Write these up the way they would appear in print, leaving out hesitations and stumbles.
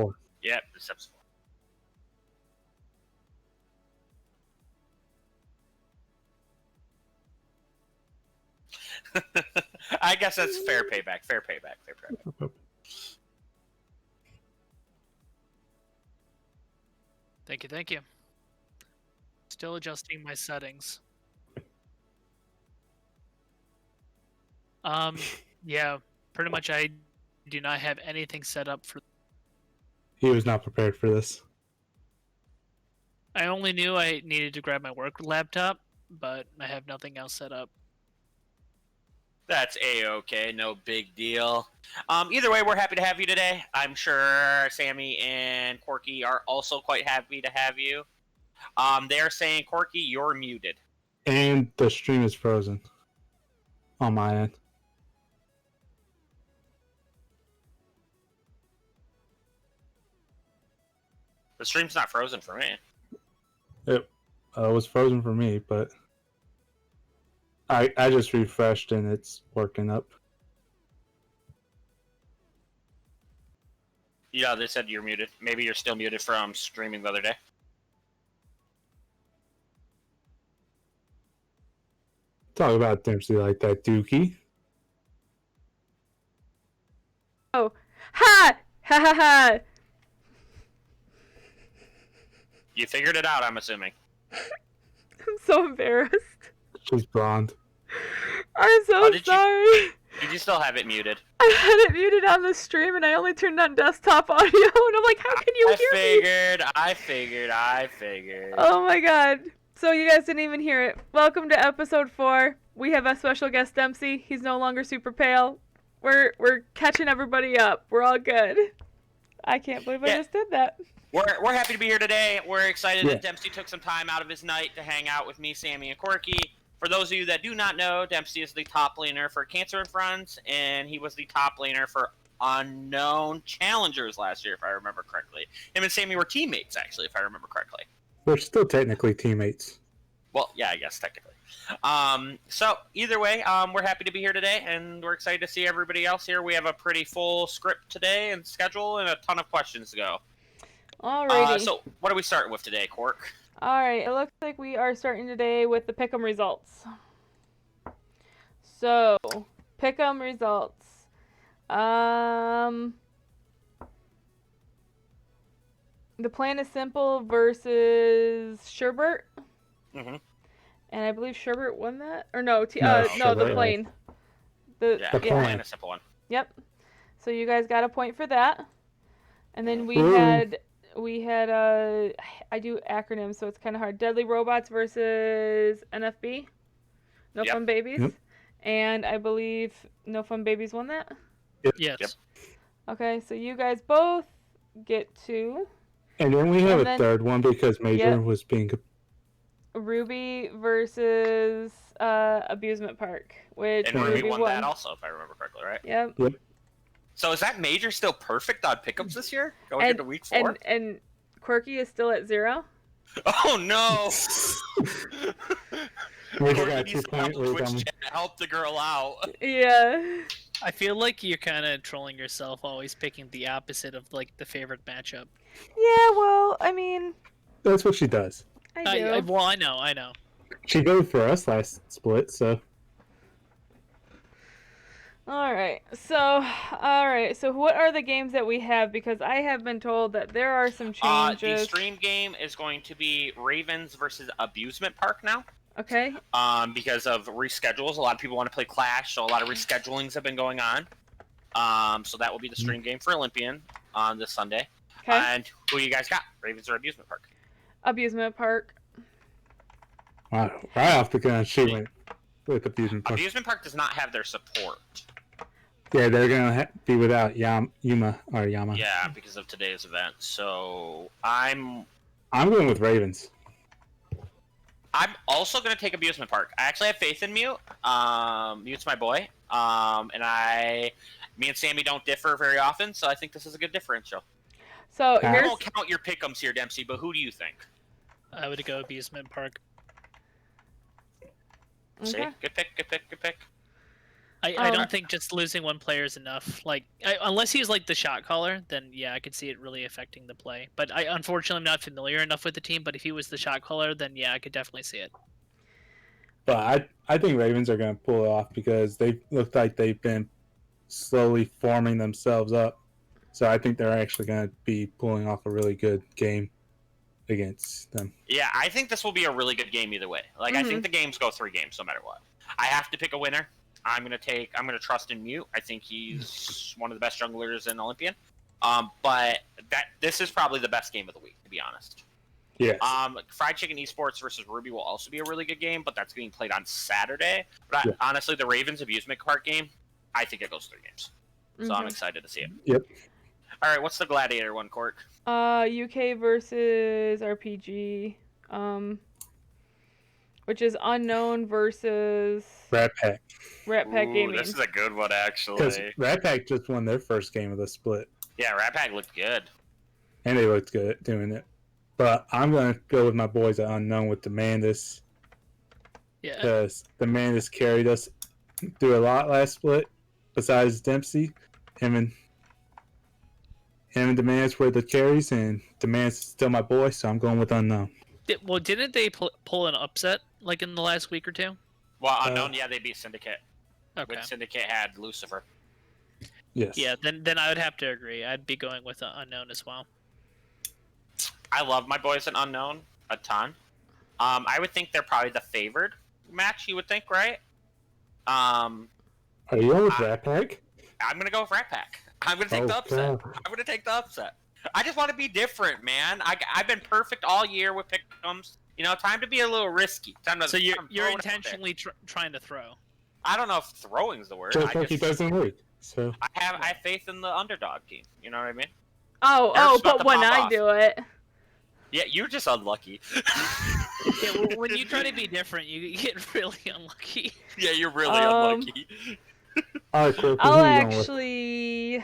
4. Yep, the steps 4. I guess that's fair payback. Fair payback. Fair payback. Thank you, thank you. Still adjusting my settings. Yeah, pretty much I do not have anything set up for... He was not prepared for this. I only knew I needed to grab my work laptop, but I have nothing else set up. That's A-okay, no big deal. Either way, we're happy to have you today. I'm sure Sammy and Corky are also quite happy to have you. They are saying, Corky, you're muted. And the stream is frozen on my end. The stream's not frozen for me. It was frozen for me, but I just refreshed and it's working up. Yeah, they said you're muted. Maybe you're still muted from streaming the other day. Talk about Dempsey like that, Dookie. Oh, ha! Ha ha ha! You figured it out, I'm assuming. I'm so embarrassed. She's blonde. I'm so sorry. Did you still have it muted? I had it muted on the stream and I only turned on desktop audio and I'm like, how can you hear me? I figured. Oh my god. So you guys didn't even hear it. Welcome to episode 4. We have a special guest, Dempsey. He's no longer super pale. We're catching everybody up. We're all good. I can't believe I just did that. We're happy to be here today. We're excited that Dempsey took some time out of his night to hang out with me, Sammy, and Corky. For those of you that do not know, Dempsey is the top laner for Cancer and Friends, and he was the top laner for Unknown Challengers last year, if I remember correctly. Him and Sammy were teammates, actually, if I remember correctly. We're still technically teammates. Well, yeah, I guess, technically. So, either way, we're happy to be here today, and we're excited to see everybody else here. We have a pretty full script today and schedule and a ton of questions to go. Alrighty. So, what are we starting with today, Cork? Alright, it looks like we are starting today with the pick'em results. So, pick'em results. The Plan is Simple versus Sherbert. Mm-hmm. And I believe Sherbert won that? Or no, No, the Plane. The Plan is Simple one. Yep. So you guys got a point for that. And then we had I do acronyms, so it's kind of hard. Deadly Robots versus NFB. No Fun Babies. Yep. And I believe No Fun Babies won that. Yes. Yep. Okay, so you guys both get 2. And then we have a third one because Major was being... Ruby versus Abusement Park. And Ruby won that also, if I remember correctly, right? Yep. So is that Major still perfect on pickups this year? Going into week 4? And Quirky is still at 0? Oh no! Major got 2 points. Help the girl out. Yeah. I feel like you're kind of trolling yourself, always picking the opposite of like the favorite matchup. Yeah, well, I mean... That's what she does. I do. Well, I know. She voted for us last split, so... Alright, so what are the games that we have? Because I have been told that there are some changes. The stream game is going to be Ravens versus Abusement Park now. Okay. Because of reschedules. A lot of people want to play Clash, so a lot of reschedulings have been going on. So that will be the stream game for Olympian on this Sunday. Okay. And who you guys got? Ravens or Abusement Park? Abusement Park. Wow, right off the gun, she went with Abusement Park. Abusement Park does not have their support. Yeah, they're gonna be without Yuma. Yeah, because of today's event. So I'm going with Ravens. I'm also gonna take Abusement Park. I actually have faith in Mute. Mute's my boy. Me and Sammy don't differ very often, so I think this is a good differential. So I won't count your pick'ems here, Dempsey, but who do you think? I would go Abusement Park. See, good pick. I don't think just losing one player is enough. Like, unless he's like the shot caller, then yeah, I could see it really affecting the play. But unfortunately, I'm not familiar enough with the team. But if he was the shot caller, then yeah, I could definitely see it. But I think Ravens are going to pull it off because they look like they've been slowly forming themselves up. So I think they're actually going to be pulling off a really good game against them. Yeah, I think this will be a really good game either way. Like, I think the games go 3 games no matter what. I have to pick a winner. I'm gonna trust in Mute. I think he's one of the best junglers in Olympian. But this is probably the best game of the week, to be honest. Yes. Fried Chicken Esports versus Ruby will also be a really good game, but that's being played on Saturday. But honestly, the Ravens Amusement Park game, I think it goes 3 games. So I'm excited to see it. Yep. All right, what's the Gladiator one, Court? UK versus RPG. Which is Unknown versus Rat Pack. Rat Pack Gaming. This is a good one, Because actually. Rat Pack just won their first game of the split. Yeah, Rat Pack looked good. And they looked good at doing it. But I'm going to go with my boys at Unknown with Demandus. Yeah. Because Demandus carried us through a lot last split. Besides Dempsey, him and Demandus were the carries, and Demandus is still my boy, so I'm going with Unknown. Well, didn't they pull an upset like in the last week or two? Well, Unknown, yeah, they beat Syndicate. Okay. When Syndicate had Lucifer. Yes. Yeah, then I would have to agree. I'd be going with Unknown as well. I love my boys at Unknown a ton. I would think they're probably the favored match, you would think, right? Are you on with Rat Pack? I'm going to go with Rat Pack. I'm going to take the upset. God. I'm going to take the upset. I just want to be different, man. I've been perfect all year with pick'ems. You know, time to be a little risky. So you're intentionally trying to throw. I don't know if throwing's the word. Just like he does in League. So I have faith in the underdog team. You know what I mean? But when I do it. Yeah, you're just unlucky. Yeah, well, when you try to be different, you get really unlucky. Yeah, you're really unlucky. all right, so I'll actually.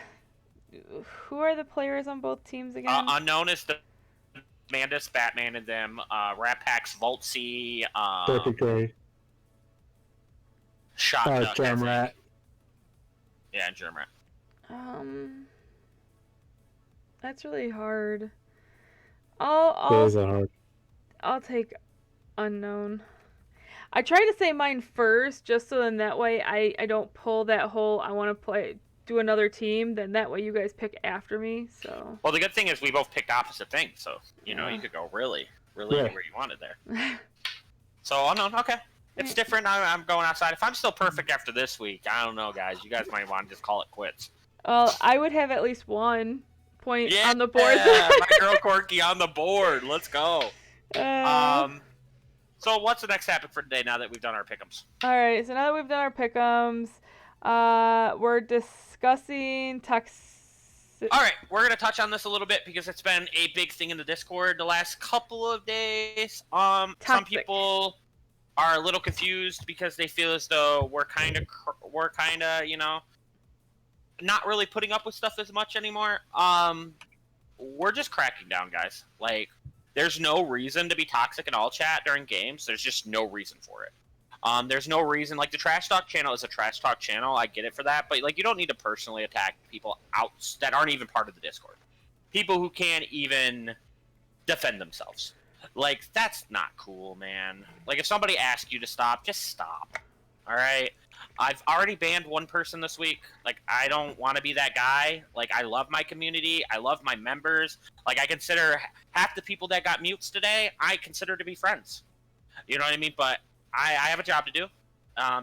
Who are the players on both teams again? Unknown is the Mandus, Batman, and them. Rat Pack's Voltsy. Perfect Ray. Shot. Germrat. Yeah, Germrat. That's really hard. Hard. I'll take Unknown. I try to say mine first, just so then that way I don't pull that whole I want to do another team. Then that way you guys pick after me. So. Well, the good thing is we both picked opposite things, so you know you could go really where you wanted there. So Unknown, okay. It's different. I'm going outside. If I'm still perfect after this week, I don't know, guys. You guys might want to just call it quits. Well, I would have at least 1 point on the board. My girl Corky on the board. Let's go. So what's the next topic for today now that we've done our pick'ems? All right. So now that we've done our pick'ems, we're discussing All right, we're gonna touch on this a little bit because it's been a big thing in the Discord the last couple of days. Some people are a little confused because they feel as though we're kind of, you know, not really putting up with stuff as much anymore. We're just cracking down, guys. Like, there's no reason to be toxic in all chat during games. There's just no reason for it. There's no reason. Like, the Trash Talk channel is a Trash Talk channel. I get it for that. But, like, you don't need to personally attack people that aren't even part of the Discord. People who can't even defend themselves. Like, that's not cool, man. Like, if somebody asks you to stop, just stop. All right? I've already banned 1 person this week. Like, I don't want to be that guy. Like, I love my community. I love my members. Like, I consider half the people that got mutes today, I consider to be friends. You know what I mean? But I have a job to do,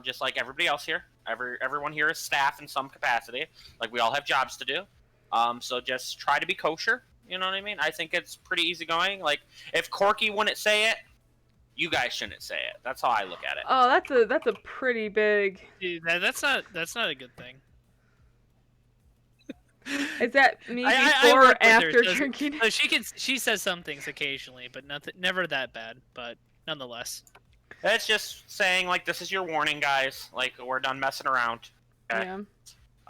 just like everybody else here. Everyone here is staff in some capacity. Like, we all have jobs to do. So just try to be kosher. You know what I mean? I think it's pretty easygoing. Like, if Corky wouldn't say it, you guys shouldn't say it. That's how I look at it. Oh, that's a pretty big. Dude, that's not a good thing. Is that me I before work or with her, after so- drinking? So she says some things occasionally, but never that bad. But nonetheless. It's just saying, like, this is your warning, guys. Like, we're done messing around. Okay?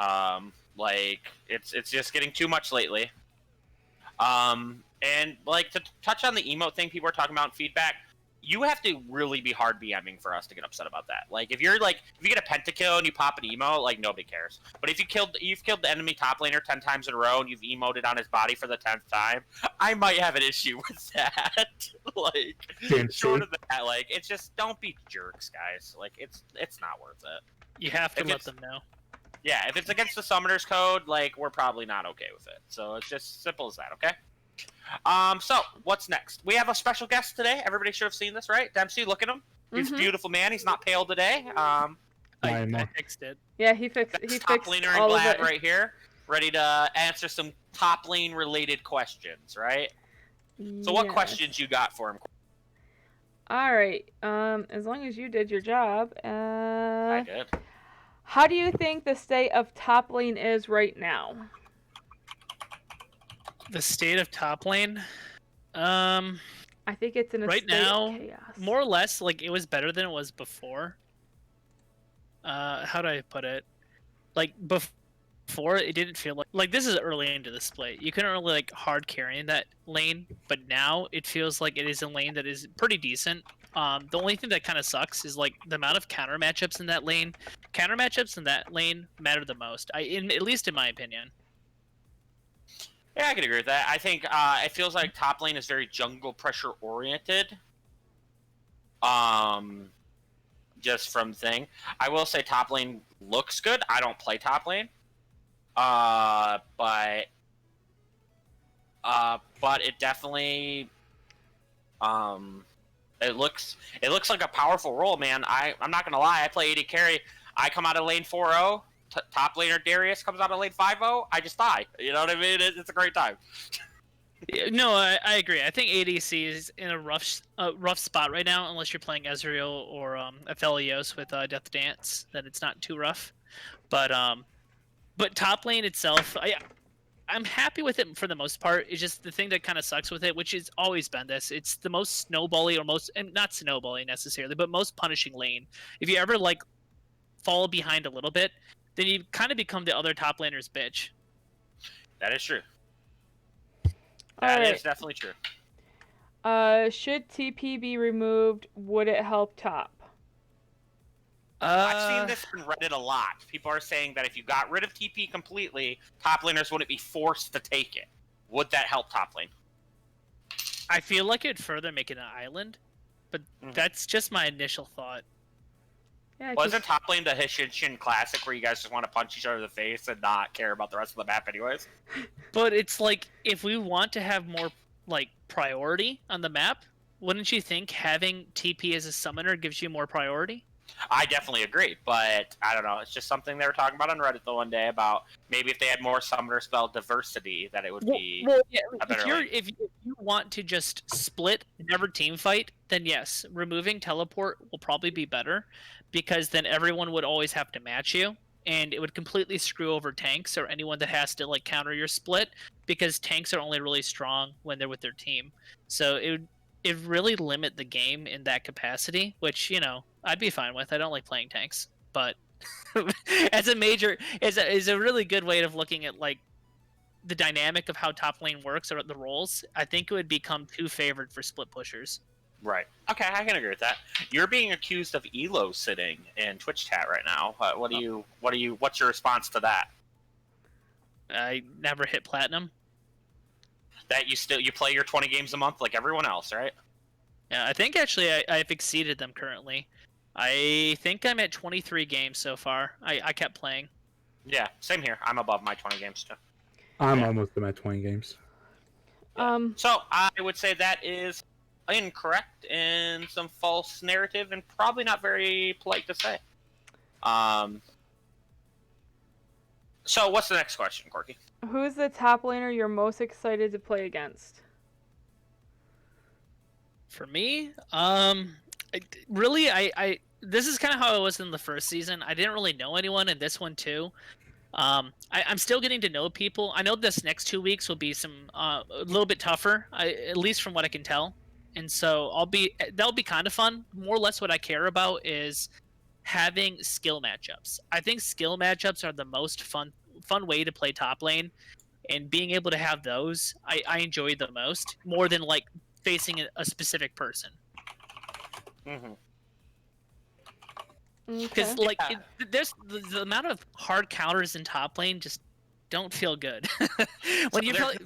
Yeah. Like, it's just getting too much lately. And, like, to touch on the emote thing people are talking about in feedback, you have to really be hard BMing for us to get upset about that. Like if you get a pentakill and you pop an emo, like nobody cares. But if you've killed the enemy top laner 10 times in a row and you've emoted on his body for the 10th time, I might have an issue with that. Like short of that, like it's just don't be jerks, guys. Like it's not worth it. You have to let them know. Yeah, if it's against the summoner's code, like we're probably not okay with it. So it's just simple as that, okay? So what's next? We have a special guest today. Everybody should have seen this, right? Dempsey, look at him. He's a beautiful man. He's not pale today. I fixed it. Yeah, he fixed top laner in black right here, ready to answer some top lane related questions, right? So what questions you got for him? All right. As long as you did your job. I did. How do you think the state of top lane is right now? The state of top lane? I think it's in a right state now, of chaos. More or less, like it was better than it was before. How do I put it? Like before, it didn't feel like this is early into the split. You couldn't really like hard carry in that lane, but now it feels like it is a lane that is pretty decent. The only thing that kind of sucks is like the amount of counter matchups in that lane. Counter matchups in that lane matter the most. At least in my opinion. Yeah, I can agree with that. I think it feels like top lane is very jungle pressure oriented. Just from thing. I will say top lane looks good. I don't play top lane. But it definitely it looks like a powerful role, man. I'm not gonna lie. I play AD carry. I come out of lane 4-0. Top laner Darius comes out of lane 5-0. I just die. You know what I mean? It's a great time. No, I agree. I think ADC is in a rough spot right now, unless you're playing Ezreal or Aphelios with Death Dance. Then it's not too rough. But top lane itself, I'm happy with it for the most part. It's just the thing that kind of sucks with it, which has always been this. It's the most snowbally and not snowbally necessarily, but most punishing lane. If you ever like fall behind a little bit, then you kind of become the other top laner's bitch. That is true. That is definitely true. Should TP be removed? Would it help top? I've seen this on Reddit a lot. People are saying that if you got rid of TP completely, top laners wouldn't be forced to take it. Would that help top lane? I feel like it'd further make it an island, but that's just my initial thought. Yeah, wasn't top lane the Hishenshin Classic where you guys just want to punch each other in the face and not care about the rest of the map anyways? But it's like, if we want to have more like priority on the map, wouldn't you think having TP as a summoner gives you more priority? I definitely agree, but I don't know. It's just something they were talking about on Reddit the one day about maybe if they had more summoner spell diversity, that it would be a better lane. If you want to just split, never team fight, then yes, removing teleport will probably be better, because then everyone would always have to match you, and it would completely screw over tanks or anyone that has to like counter your split, because tanks are only really strong when they're with their team. So it really limit the game in that capacity, which, you know, I'd be fine with. I don't like playing tanks, but as a major is a really good way of looking at like the dynamic of how top lane works or the roles. I think it would become too favored for split pushers. Right. Okay, I can agree with that. You're being accused of elo sitting in Twitch chat right now. What's your response to that? I never hit platinum. That you play your 20 games a month like everyone else, right? Yeah, I think actually I've exceeded them currently. I think I'm at 23 games so far. I kept playing. Yeah, same here. I'm above my 20 games too. I'm almost at my 20 games. Yeah. So I would say that is incorrect and some false narrative and probably not very polite to say. So what's the next question, Corky? Who's the top laner you're most excited to play against? For me, really, this is kind of how it was in the first season. I didn't really know anyone in this one too. I'm still getting to know people. I know this next 2 weeks will be a little bit tougher, at least from what I can tell. And so that'll be kind of fun. More or less what I care about is having skill matchups. I think skill matchups are the most fun way to play top lane, and being able to have those, I enjoy the most, more than like facing a specific person. Mm-hmm. Because Okay. like there's the amount of hard counters in top lane just don't feel good. When So you play,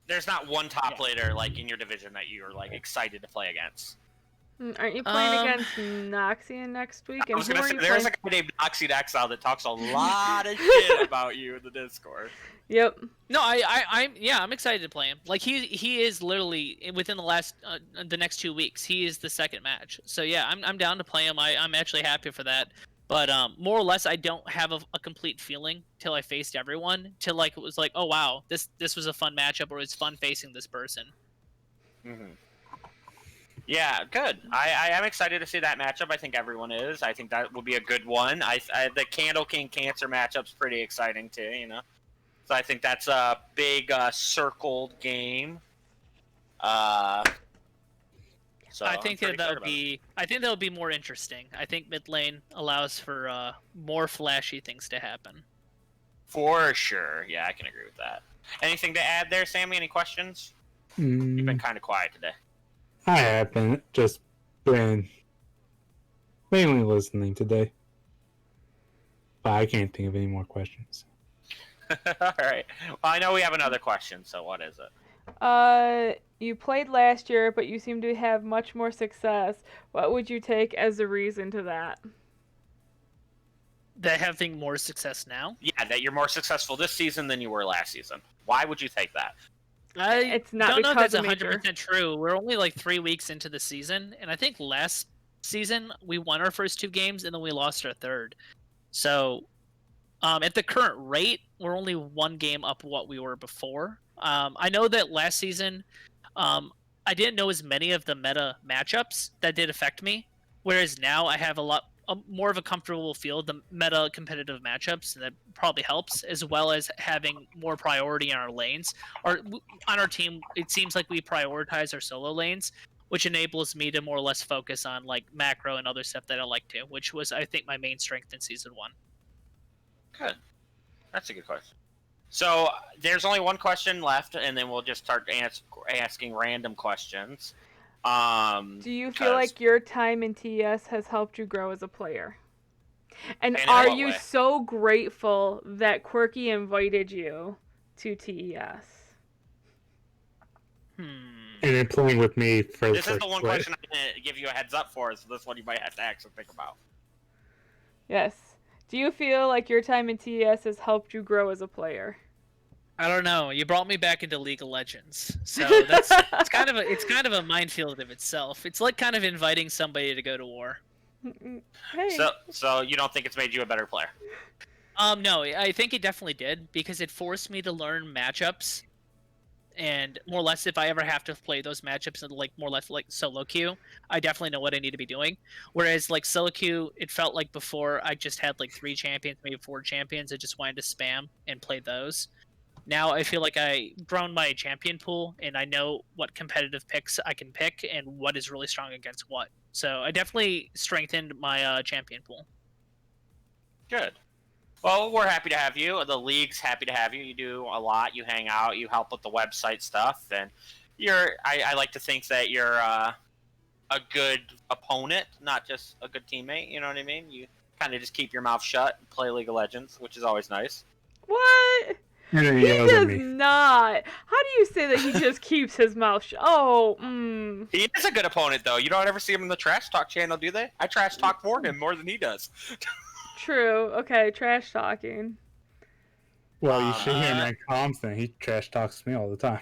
there's not one top laner like in your division that you're like excited to play against. Aren't you playing against Noxian next week? I And was who gonna are say you there's playing? a guy named Oxide Exile that talks a lot of shit about you in the Discord. Yep. no, I'm excited to play him. Like he is literally within the next 2 weeks. He is the second match. So yeah, I'm down to play him. I'm actually happy for that. But more or less, I don't have a complete feeling till I faced everyone. Till like it was like, oh wow, this was a fun matchup, or it's fun facing this person. Mm-hmm. Yeah, good. I am excited to see that matchup. I think everyone is. I think that will be a good one. The Candle King Cancer matchup's pretty exciting too. You know, so I think that's a big circled game. So I think I'm pretty that'll excited about be. I think that'll be more interesting. I think mid lane allows for more flashy things to happen. for sure. Yeah, I can agree with that. Anything to add there, Sammy? Any questions? You've been kind of quiet today. I haven't just been mainly listening today. But I can't think of any more questions. All right. Well, I know we have another question. So what is it? You played last year, but you seem to have much more success. What would you take as a reason to that? That having more success now. Yeah, that you're more successful this season than you were last season. Why would you take that? It's not don't know if because that's of major. 100% true. We're only like 3 weeks into the season, and I think last season we won our first 2 games and then we lost our third. So, at the current rate, we're only 1 game up what we were before. I know that last season, I didn't know as many of the meta matchups that did affect me, whereas now I have more of a comfortable feel of the meta competitive matchups, and that probably helps, as well as having more priority on our lanes. Or on our team, it seems like we prioritize our solo lanes, which enables me to more or less focus on like macro and other stuff that I like to, which was I think my main strength in season 1. Good. That's a good question. So there's only one question left, and then we'll just start asking random questions. Do you feel like your time in TES has helped you grow as a player? And in are what you way? so grateful that Quirky invited you to TES? And then playing with me for This is the one question I'm going to give you a heads up for, so this one you might have to actually think about. Yes. Do you feel like your time in TES has helped you grow as a player? I don't know. You brought me back into League of Legends, so that's it's kind of a minefield of itself. It's like kind of inviting somebody to go to war. Hey. So you don't think it's made you a better player? No, I think it definitely did because it forced me to learn matchups, and more or less if I ever have to play those matchups in like more or less like solo queue, I definitely know what I need to be doing. Whereas like solo queue, it felt like before I just had like 3 champions, maybe 4 champions. I just wanted to spam and play those. Now I feel like I grown my champion pool and I know what competitive picks I can pick and what is really strong against what. So I definitely strengthened my champion pool. Good. Well, we're happy to have you. The league's happy to have you. You do a lot. You hang out. You help with the website stuff, and I like to think that you're a good opponent, not just a good teammate. You know what I mean? You kind of just keep your mouth shut and play League of Legends, which is always nice. What? And then He yells at does me. not. How do you say that he just keeps his mouth shut? He is a good opponent, though. You don't ever see him in the trash talk channel, do they? I trash talk for him more than he does. True. Okay, trash talking. Well, you should hear him in comms then. He trash talks me all the time.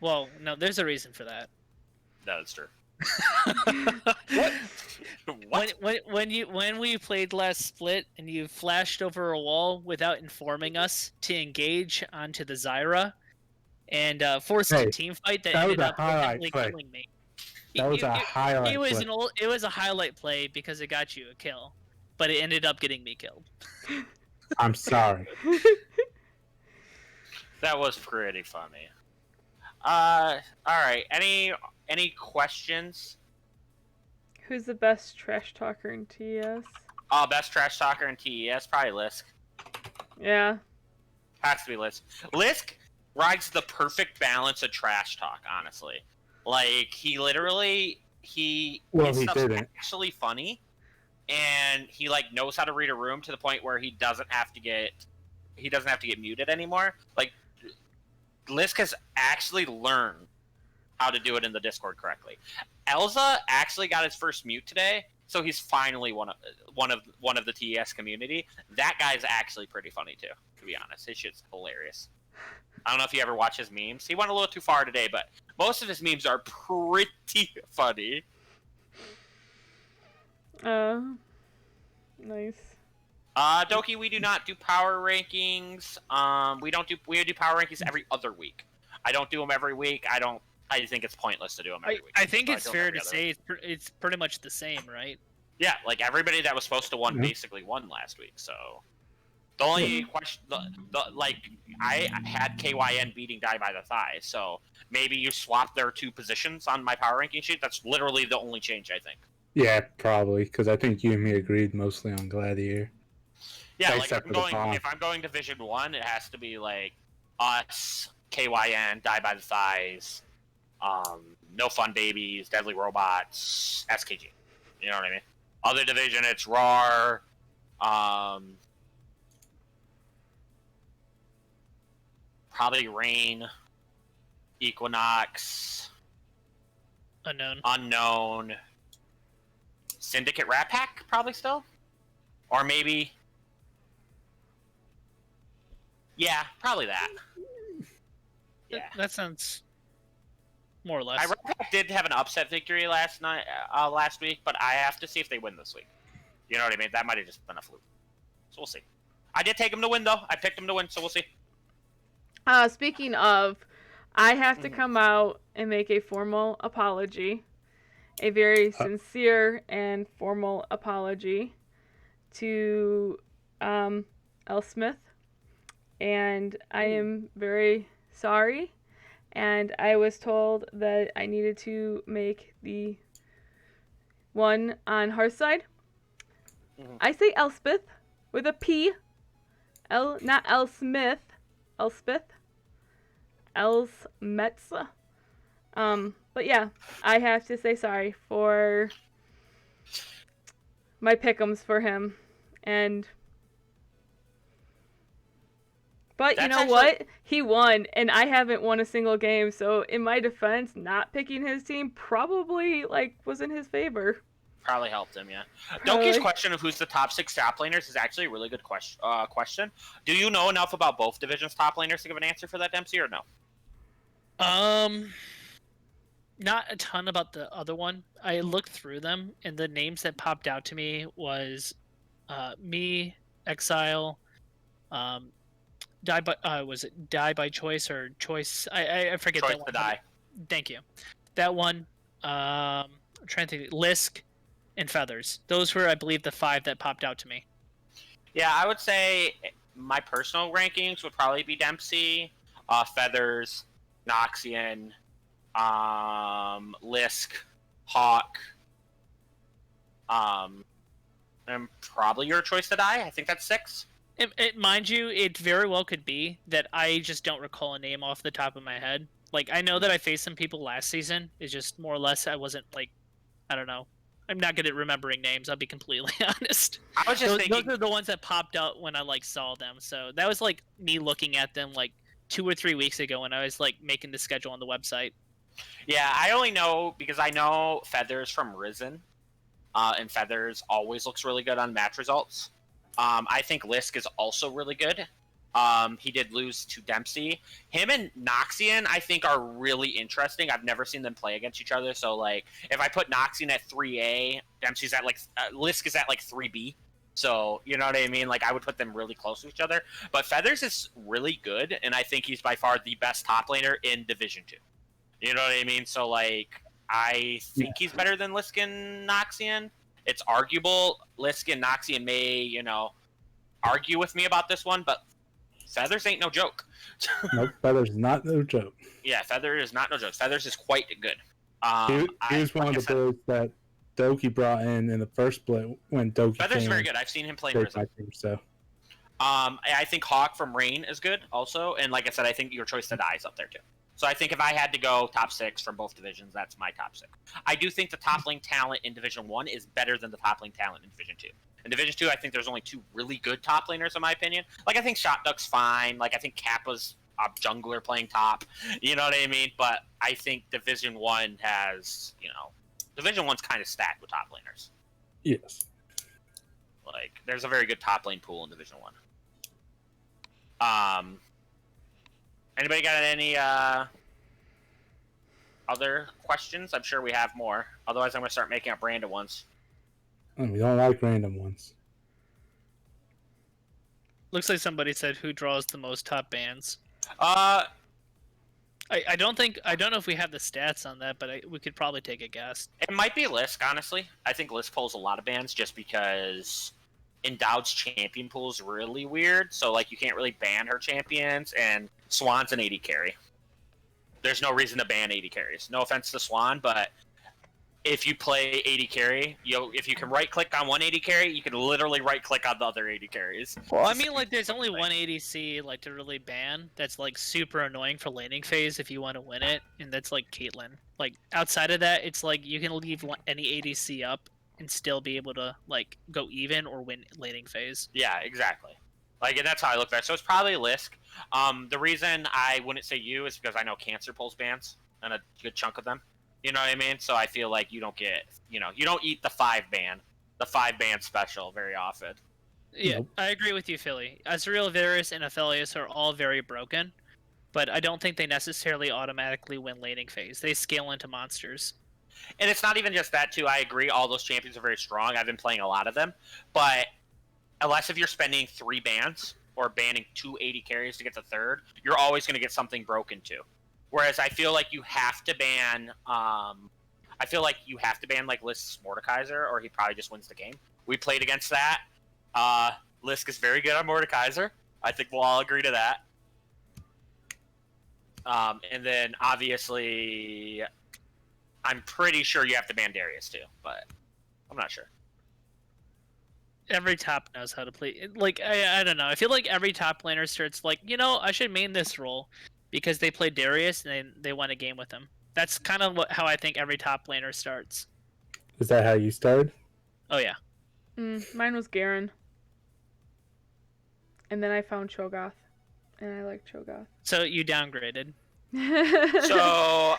Well, no, there's a reason for that. That's true. What? When we played last split and you flashed over a wall without informing us to engage onto the Zyra and forced a team fight that ended up ultimately killing me. That was a highlight It was play. it was a highlight play because it got you a kill, but it ended up getting me killed. I'm sorry. That was pretty funny. All right. Any questions? Who's the best trash talker in TES? Best trash talker in TES, probably Lisk. Yeah. Has to be Lisk. Lisk rides the perfect balance of trash talk, honestly. Like, he literally his he stuff's didn't. actually funny, and he like knows how to read a room to the point where he doesn't have to get muted anymore. Like Lisk has actually learned how to do it in the Discord correctly. Elza actually got his first mute today, so he's finally one of the TES community. That guy's actually pretty funny too, to be honest. His shit's hilarious. I don't know if you ever watch his memes. He went a little too far today, but most of his memes are pretty funny. Nice. Doki, we do not do power rankings. We do power rankings every other week. I don't do them every week. I think it's pointless to do them every week. I think So it's fair to say it's pretty much the same, right? Yeah, like everybody that was supposed to win basically won last week. So the only question, I had KYN beating Die by the Thigh. So maybe you swap their two positions on my power ranking sheet. That's literally the only change, I think. Yeah, probably, because I think you and me agreed mostly on Gladiator. Yeah, like if I'm going Division 1, it has to be like us, KYN, Die by the Thighs, No Fun Babies, Deadly Robots, SKG. You know what I mean? Other division, it's RAR, probably Rain, Equinox, Unknown, Syndicate Rat Pack, probably still, or maybe, yeah, probably that. Yeah, that sounds more or less. Rat Pack did have an upset victory last week, but I have to see if they win this week. You know what I mean? That might have just been a fluke. So we'll see. I did take them to win, though. I picked them to win, so we'll see. Speaking of, I have to come out and make a formal apology. A very sincere and formal apology to L. Smith. And I am very sorry. And I was told that I needed to make the one on Hearthside. I say Elspeth with a P. Not L. Smith. Elspeth. Elsmetz. But yeah, I have to say sorry for my pick'ems for him. But you know what? He won, and I haven't won a single game, so in my defense, not picking his team probably, was in his favor. Probably helped him, yeah. Doki's question of who's the top 6 top laners is actually a really good question. Do you know enough about both divisions' top laners to give an answer for that, Dempsey, or no? Not a ton about the other one. I looked through them, and the names that popped out to me was me, Exile, was it Die by Choice or Choice? I forget Choice that one. To Die. Thank you. That one. I'm trying to think. Lisk and Feathers. Those were, I believe, the 5 that popped out to me. Yeah, I would say my personal rankings would probably be Dempsey, Feathers, Noxian, Lisk, Hawk, and probably your Choice to Die. I think that's 6. Mind you, it very well could be that I just don't recall a name off the top of my head. Like, I know that I faced some people last season. It's just more or less I wasn't, I don't know. I'm not good at remembering names, I'll be completely honest. I was just thinking... Those are the ones that popped out when I, saw them. So that was, me looking at them, 2 or 3 weeks ago when I was, making the schedule on the website. Yeah, I only know because I know Feathers from Risen, and Feathers always looks really good on match results. I think Lisk is also really good. He did lose to Dempsey. Him and Noxian, I think, are really interesting. I've never seen them play against each other. So, if I put Noxian at 3A, Dempsey's at, Lisk is at, 3B. So, you know what I mean? I would put them really close to each other. But Feathers is really good, and I think he's by far the best top laner in Division 2. You know what I mean? So, I think he's better than Lisk and Noxian. It's arguable. Lisk and Noxian may, argue with me about this one, but Feathers ain't no joke. Nope, Feathers not no joke. Yeah, Feathers is not no joke. Feathers is quite good. He was one of the boys that Doki brought in the first split when Doki Feathers is came very good. I've seen him play in Risen. So. I think Hawk from Rain is good also, and like I said, I think your Choice to Die is up there too. So I think if I had to go top 6 from both divisions, that's my top 6. I do think the top lane talent in Division 1 is better than the top lane talent in Division 2. In Division 2, I think there's only 2 really good top laners, in my opinion. Like, I think Shot Duck's fine. Like, I think Kappa's a jungler playing top. You know what I mean? But I think Division 1 has, Division 1's kind of stacked with top laners. Yes. Like, there's a very good top lane pool in Division 1. Anybody got any other questions? I'm sure we have more. Otherwise, I'm going to start making up random ones. We don't like random ones. Looks like somebody said who draws the most top bans. Uh, I don't know if we have the stats on that, but we could probably take a guess. It might be Lisk, honestly. I think Lisk pulls a lot of bans just because Endowed's champion pool is really weird. So, like, you can't really ban her champions, and Swan's an 80 carry. There's no reason to ban 80 carries. No offense to Swan, but if you play 80 carry, if you can right-click on 180 carry, you can literally right-click on the other 80 carries. Well, I mean, like, there's only one ADC, like, to really ban that's, like, super annoying for laning phase if you want to win it, and that's, like, Caitlyn. Like, outside of that, it's, like, you can leave any ADC up and still be able to, like, go even or win laning phase. Yeah, exactly. Like, and that's how I look at it. So it's probably Lisk. The reason I wouldn't say you is because I know Cancer pulls bans, and a good chunk of them. You know what I mean? So I feel like you don't get, you don't eat the 5-ban special very often. Yeah, nope. I agree with you, Philly. Azrael, Varus, and Aphelios are all very broken, but I don't think they necessarily automatically win laning phase. They scale into monsters. And it's not even just that, too. I agree, all those champions are very strong. I've been playing a lot of them. But unless if you're spending 3 bans or banning 2 80 carries to get the 3rd, you're always going to get something broken, too. Whereas I feel like you have to ban, like Lisk's Mordekaiser, or he probably just wins the game. We played against that. Lisk is very good on Mordekaiser. I think we'll all agree to that. And then obviously, I'm pretty sure you have to ban Darius too, but I'm not sure. Every top knows how to play. Like, I don't know. I feel like every top laner starts like, I should main this role because they play Darius and they won a game with him. That's kind of how I think every top laner starts. Is that how you started? Oh, yeah. Mine was Garen. And then I found Cho'Gath. And I like Cho'Gath. So you downgraded. So,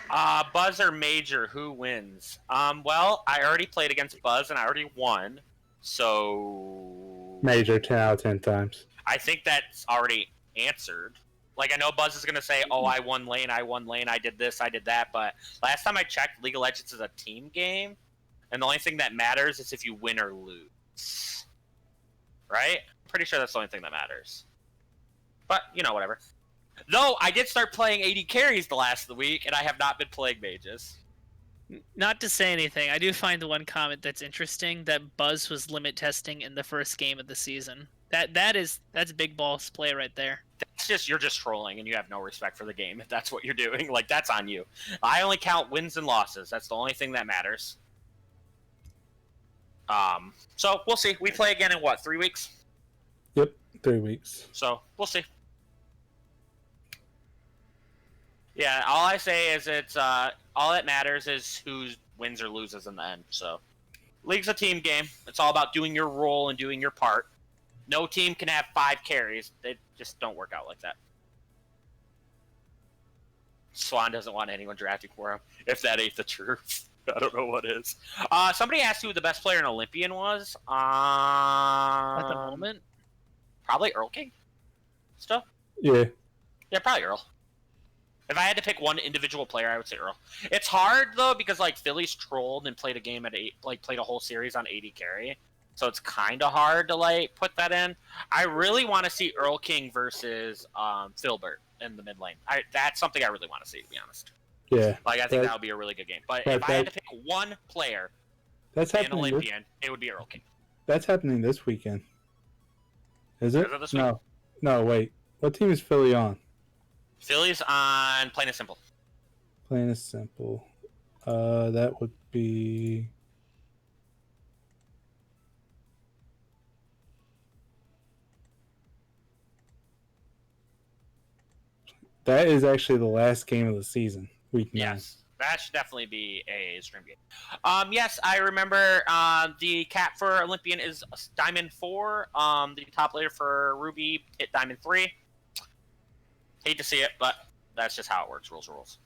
Buzz or Major, who wins? Well, I already played against Buzz and I already won. So... Major 10 out of 10 times. I think that's already answered. Like, I know Buzz is going to say, oh, I won lane, I did this, I did that, but last time I checked, League of Legends is a team game, and the only thing that matters is if you win or lose. Right? Pretty sure that's the only thing that matters. But, whatever. Though, I did start playing 80 carries the last of the week, and I have not been playing mages. Not to say anything, I do find the one comment that's interesting, that Buzz was limit testing in the first game of the season. That's big balls play right there. You're just trolling and you have no respect for the game if that's what you're doing. Like, that's on you. I only count wins and losses. That's the only thing that matters. So we'll see. We play again in 3 weeks? Yep, 3 weeks. So we'll see. Yeah, all I say is it's all that matters is who wins or loses in the end. So League's a team game. It's all about doing your role and doing your part. No team can have 5 carries. They just don't work out like that. Swan doesn't want anyone drafting for him. If that ain't the truth, I don't know what is. Somebody asked who the best player in Olympian was. At the moment? Probably Earl King. Still? Yeah. Yeah, probably Earl. If I had to pick one individual player, I would say Earl. It's hard, though, because, Philly's trolled and played a game at 8, played a whole series on 80 carry. So it's kind of hard to, put that in. I really want to see Earl King versus Filbert in the mid lane. That's something I really want to see, to be honest. Yeah. I think that would be a really good game. But if I had to pick one player in Olympian, it would be Earl King. That's happening this weekend. Is it? Is it this week? No, wait. What team is Philly on? Philly's on Plain and Simple. Plain and Simple. That would be... That is actually the last game of the season, week 9. Yes, that should definitely be a stream game. Yes, I remember the cap for Olympian is Diamond 4. The top laner for Ruby hit Diamond 3. Hate to see it, but that's just how it works. Rules are rules.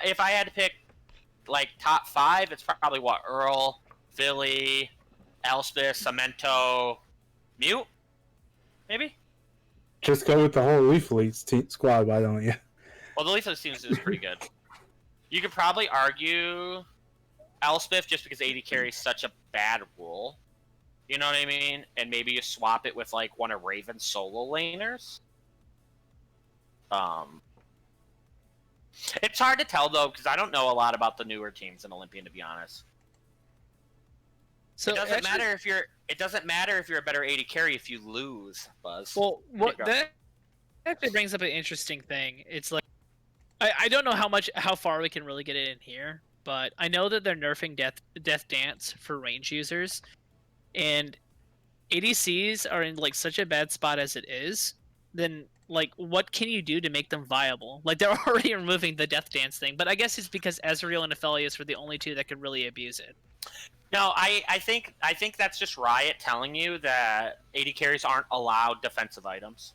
If I had to pick like top 5, it's probably what? Earl, Philly, Elspeth, Cemento, Mute? Maybe? Just go with the whole Leaf Elite squad, why don't you? Well, the Leaf Elite team is pretty good. You could probably argue Elspeth just because AD carries such a bad role. You know what I mean? And maybe you swap it with like one of Raven's solo laners. It's hard to tell though because I don't know a lot about the newer teams in Olympian, to be honest. So it doesn't matter if you're. It doesn't matter if you're a better AD carry if you lose, Buzz. Well, what that actually brings up an interesting thing. It's like I don't know how far we can really get it in here, but I know that they're nerfing Death Dance for range users, and ADCs are in like such a bad spot as it is. Then like, what can you do to make them viable? Like they're already removing the Death Dance thing, but I guess it's because Ezreal and Aphelios were the only two that could really abuse it. No, I think that's just Riot telling you that AD carries aren't allowed defensive items.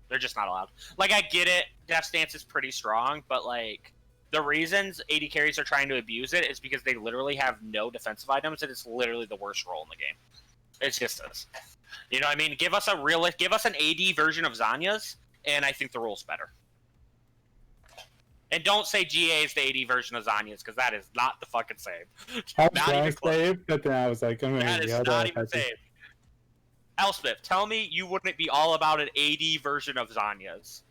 They're just not allowed. Like, I get it, Death Stance is pretty strong, but like the reasons AD carries are trying to abuse it is because they literally have no defensive items, and it's literally the worst role in the game. It's just this. You know what I mean? Give us an AD version of Zanya's, and I think the role's better. And don't say GA is the AD version of Zanya's, because that is not the fucking same. I was trying to say it, but then I was like, that is not even same. Elspeth, tell me you wouldn't be all about an AD version of Zanya's.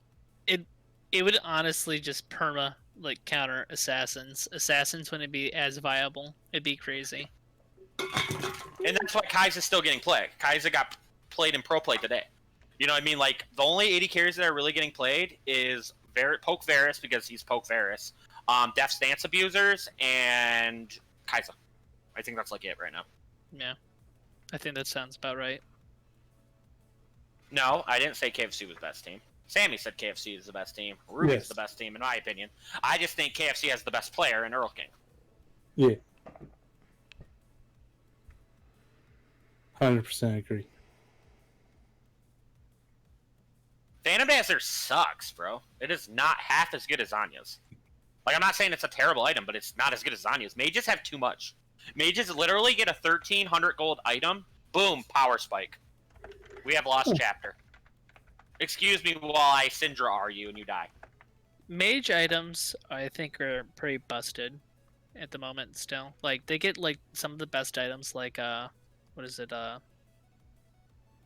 It would honestly just perma like counter assassins. Assassins wouldn't be as viable. It'd be crazy. And that's why Kai'Sa's still getting played. Kai'Sa got played in pro play today. You know what I mean? Like the only AD carries that are really getting played is Poke Varus because he's Poke Varus, Death Stance abusers, and Kai'Sa. I think that's like it right now. Yeah, I think that sounds about right. No, I didn't say KFC was the best team. Sammy said KFC is the best team. Ruby's the best team, in my opinion. I just think KFC has the best player in Earl King. Yeah. 100% agree. Phantom Dancer sucks, bro. It is not half as good as Zanya's. Like, I'm not saying it's a terrible item, but it's not as good as Zanya's. Mages have too much. Mages literally get a 1,300 gold item. Boom, power spike. We have lost chapter. Excuse me while I Syndra R you and you die. Mage items, I think, are pretty busted at the moment still. Like, they get, like, some of the best items, like, what is it,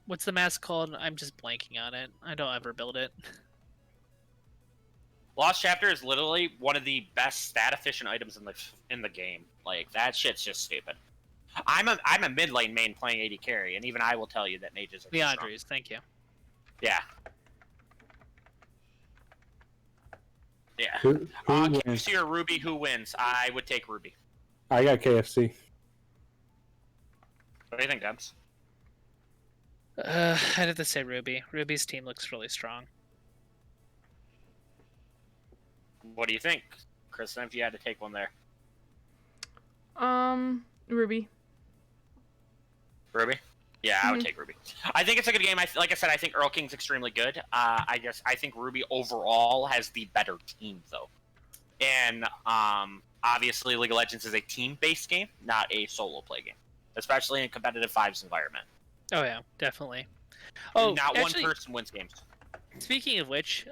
what's the mask called? I'm just blanking on it. I don't ever build it. Lost Chapter is literally one of the best stat efficient items in the game. Like, that shit's just stupid. I'm a mid lane main playing AD carry, and even I will tell you that mages are the strong. Andres, thank you. Yeah. Yeah. Who KFC or Ruby, who wins? I would take Ruby. I got KFC. What do you think, Debs? I'd have to say Ruby. Ruby's team looks really strong. What do you think, Kristen, if you had to take one there? Ruby. Ruby? Yeah, I would take Ruby. I think it's a good game. Like I said, I think Earl King's extremely good. I think Ruby overall has the better team, though. And obviously, League of Legends is a team-based game, not a solo play game, especially in a competitive fives environment. Oh yeah, definitely. Oh, not actually, one person wins games. Speaking of which,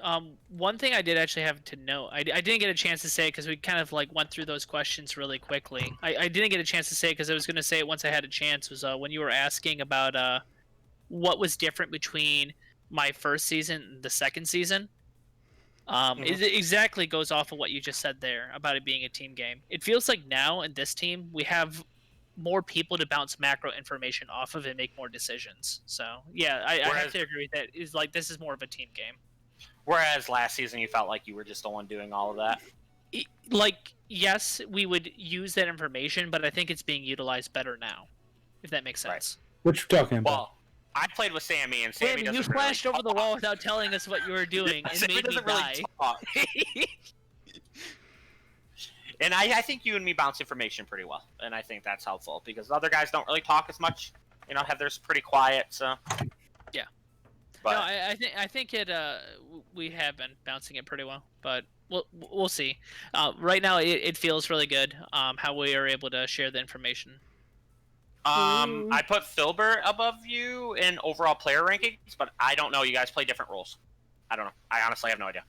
one thing I did actually have to note, I didn't get a chance to say because we kind of like went through those questions really quickly. I didn't get a chance to say because I was going to say it once I had a chance, was when you were asking about what was different between my first season and the second season. It exactly goes off of what you just said there about it being a team game. It feels like now in this team we have more people to bounce macro information off of and make more decisions. So yeah, I have to agree with that. Is like this is more of a team game. Whereas last season you felt like you were just the one doing all of that. Like yes, we would use that information, but I think it's being utilized better now. If that makes sense. What you talking about? Well, I played with Sammy, and Sammy Wait, doesn't you flashed really over the wall without telling us what you were doing and Sammy made me doesn't die. really talk. And I think you and me bounce information pretty well, and I think that's helpful because other guys don't really talk as much. You know, Heather's pretty quiet, so. Yeah. But No, I think it we have been bouncing it pretty well, but we'll see. Right now it feels really good. How we are able to share the information. I put Filbert above you in overall player rankings, but I don't know. You guys play different roles. I don't know. I honestly have no idea.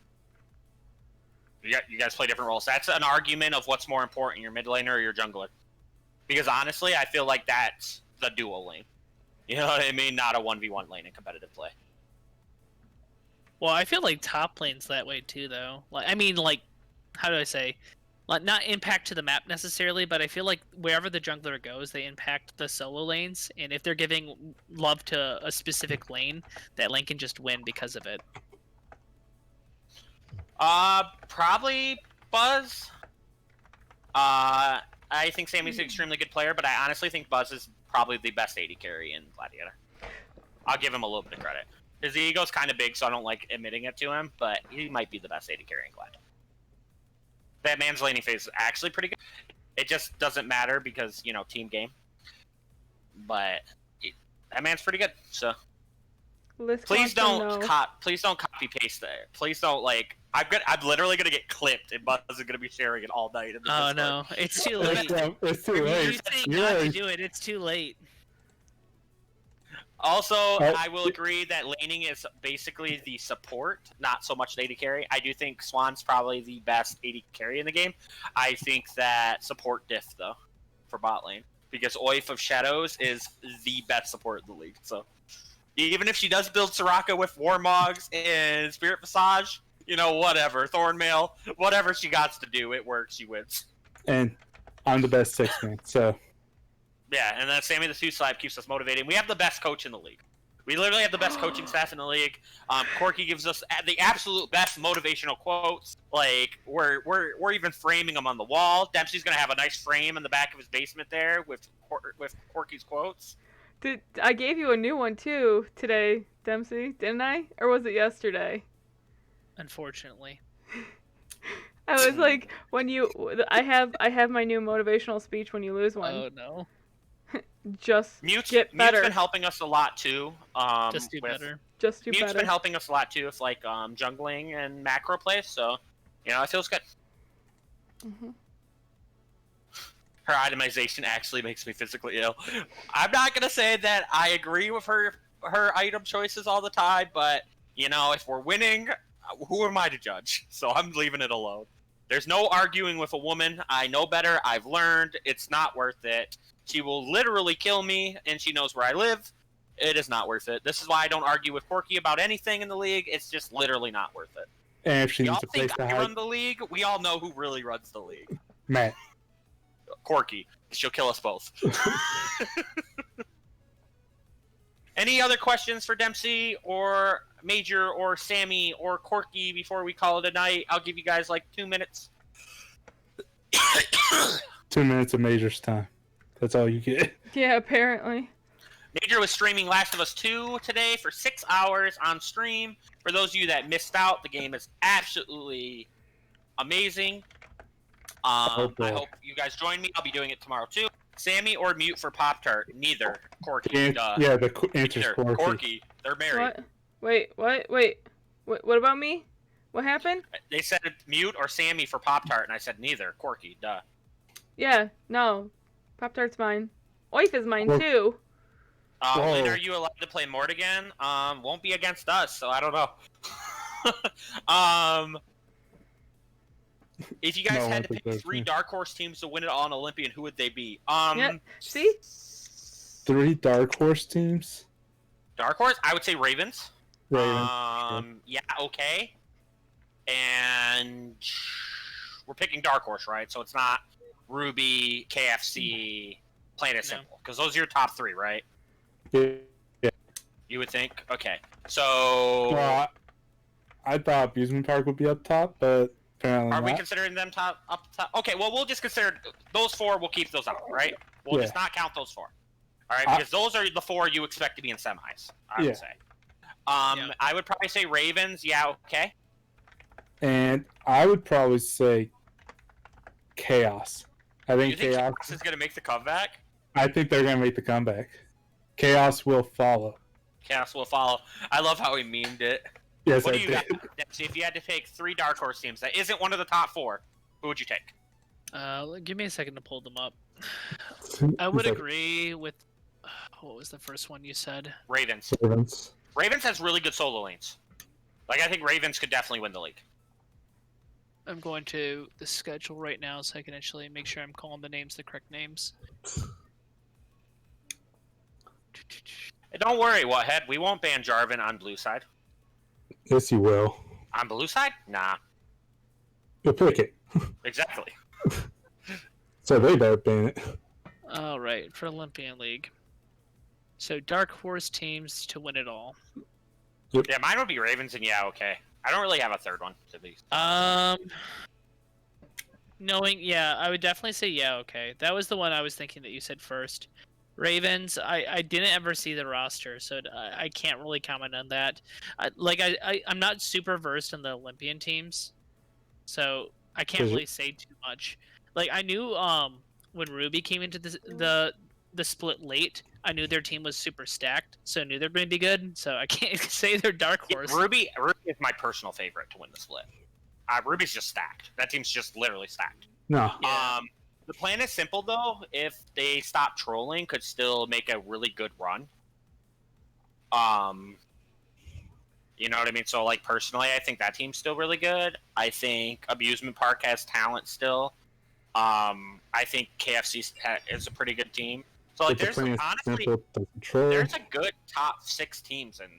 You guys play different roles. That's an argument of what's more important, your mid laner or your jungler. Because honestly, I feel like that's the dual lane. You know what I mean? Not a 1v1 lane in competitive play. Well, I feel like top lane's that way too, though. Like, I mean, like, how do I say? Like, not impact to the map necessarily, but I feel like wherever the jungler goes, they impact the solo lanes. And if they're giving love to a specific lane, that lane can just win because of it. Probably Buzz. I think Sammy's an extremely good player, but I honestly think Buzz is probably the best AD carry in Gladiator. I'll give him a little bit of credit. His ego's kind of big, so I don't like admitting it to him, but he might be the best AD carry in Glad. That man's laning phase is actually pretty good. It just doesn't matter because, you know, team game. But that man's pretty good, so. Please don't copy paste there. Please don't I'm literally gonna get clipped and Buzz is gonna be sharing it all night. Oh no, it's too late. It's too You late. think not to do it, it's too late. Also, I will agree that laning is basically the support, not so much the AD carry. I do think Swan's probably the best AD carry in the game. I think that support diff though for bot lane because Oif of Shadows is the best support in the league. So. Even if she does build Soraka with Warmogs and Spirit Visage, you know, whatever. Thornmail, whatever she got to do, it works. She wins. And I'm the best 6-man, so. Yeah, and then Sammy the Two Slab keeps us motivated. We have the best coach in the league. We literally have the best coaching staff in the league. Corky gives us the absolute best motivational quotes. Like, we're even framing them on the wall. Dempsey's going to have a nice frame in the back of his basement there with Corky's quotes. I gave you a new one too today, Dempsey, didn't I? Or was it yesterday? Unfortunately. I was like, I have my new motivational speech when you lose one. Oh no. Just get better. Mute's been helping us a lot too. Just do better. Just do Mute's better. been helping us a lot too with jungling and macro play. So, you know, it feels good. Mhm. Her itemization actually makes me physically ill. I'm not gonna say that I agree with her item choices all the time, but you know, if we're winning, who am I to judge? So I'm leaving it alone. There's no arguing with a woman. I know better. I've learned. It's not worth it. She will literally kill me, and she knows where I live. It is not worth it. This is why I don't argue with Corky about anything in the league. It's just literally not worth it. And if she Y'all needs a place think to I hide, run the league? We all know who really runs the league. Matt. Corky. She'll kill us both. Any other questions for Dempsey or Major or Sammy or Corky before we call it a night? I'll give you guys 2 minutes. 2 minutes of Major's time. That's all you get. Yeah, apparently. Major was streaming Last of Us 2 today for 6 hours on stream. For those of you that missed out, the game is absolutely amazing. I hope you guys join me. I'll be doing it tomorrow too. Sammy or Mute for Pop-Tart? Neither. Corky. Yeah, the answer's Corky. Corky. They're married. What? Wait. What about me? What happened? They said Mute or Sammy for Pop-Tart, and I said neither. Corky. Duh. Yeah, no. Pop-Tart's mine. Oif is mine too. When are you allowed to play Mort again? Won't be against us, so I don't know. If you guys had to pick 3 Dark Horse teams to win it all on Olympian, who would they be? Yeah, see? 3 Dark Horse teams? Dark Horse? I would say Ravens. Ravens. Yeah, okay. And we're picking Dark Horse, right? So it's not Ruby, KFC, Planet Simple. Because those are your top 3, right? Yeah. You would think? Okay. So... Well, I thought Amusement Park would be up top, but apparently Are not. we considering them up top? Okay, well, we'll just consider those 4. We'll keep those out, right? We'll just not count those 4. All right, because those are the 4 you expect to be in semis. I would say. I would probably say Ravens. Yeah, okay. And I would probably say Chaos. I think Chaos is going to make the comeback. I think they're going to make the comeback. Chaos will follow. Chaos will follow. I love how he memed it. Yes, what I do you did. got? Dempsey, if you had to pick 3 dark horse teams that isn't one of the top 4, who would you take? Give me a second to pull them up. I would agree with what was the first one you said? Ravens. Ravens has really good solo lanes. Like I think Ravens could definitely win the league. I'm going to the schedule right now so I can actually make sure I'm calling the names the correct names. Don't worry, Whathead. We won't ban Jarvan on blue side. Yes, you will. On blue side? Nah. You'll pick it. Exactly. So they better ban it. All right, for Olympian League. So dark horse teams to win it all. Yep. Yeah, mine would be Ravens and yeah, okay. I don't really have a third one to be. I would definitely say yeah, okay. That was the one I was thinking that you said first. Ravens, I didn't ever see the roster, so I can't really comment on that. I'm not super versed in the Olympian teams, so I can't really say too much. Like I knew when Ruby came into the split late, I knew their team was super stacked, so I knew they're going to be good. So I can't say they're dark horse. Ruby is my personal favorite to win the split. Ruby's just stacked. That team's just literally stacked. No. Yeah. The plan is simple though. If they stop trolling, could still make a really good run. You know what I mean? So like personally, I think that team's still really good. I think Amusement Park has talent still. I think KFC is a pretty good team. So like, there's honestly there's a good top 6 teams and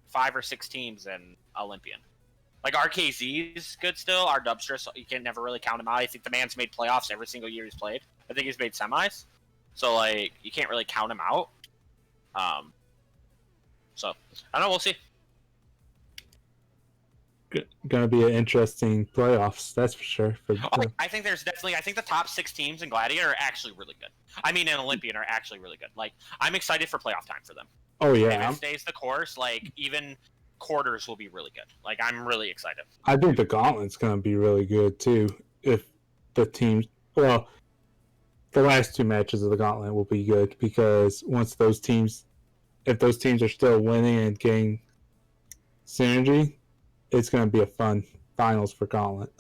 5 or 6 teams in Olympian. Like RKZ's good still. Our Dubster, so you can never really count him out. I think the man's made playoffs every single year he's played. I think he's made semis. So like you can't really count him out. So I don't know. We'll see. Gonna be an interesting playoffs, that's for sure. I think there's definitely. I think the top 6 teams in Gladiator are actually really good. I mean, in Olympian are actually really good. Like I'm excited for playoff time for them. Oh yeah. If it stays the course, like even quarters will be really good. Like I'm really excited. I think the Gauntlet's gonna be really good too. If the teams, the last 2 matches of the Gauntlet will be good because once those teams, if those teams are still winning and getting synergy, it's going to be a fun finals for Gauntlet.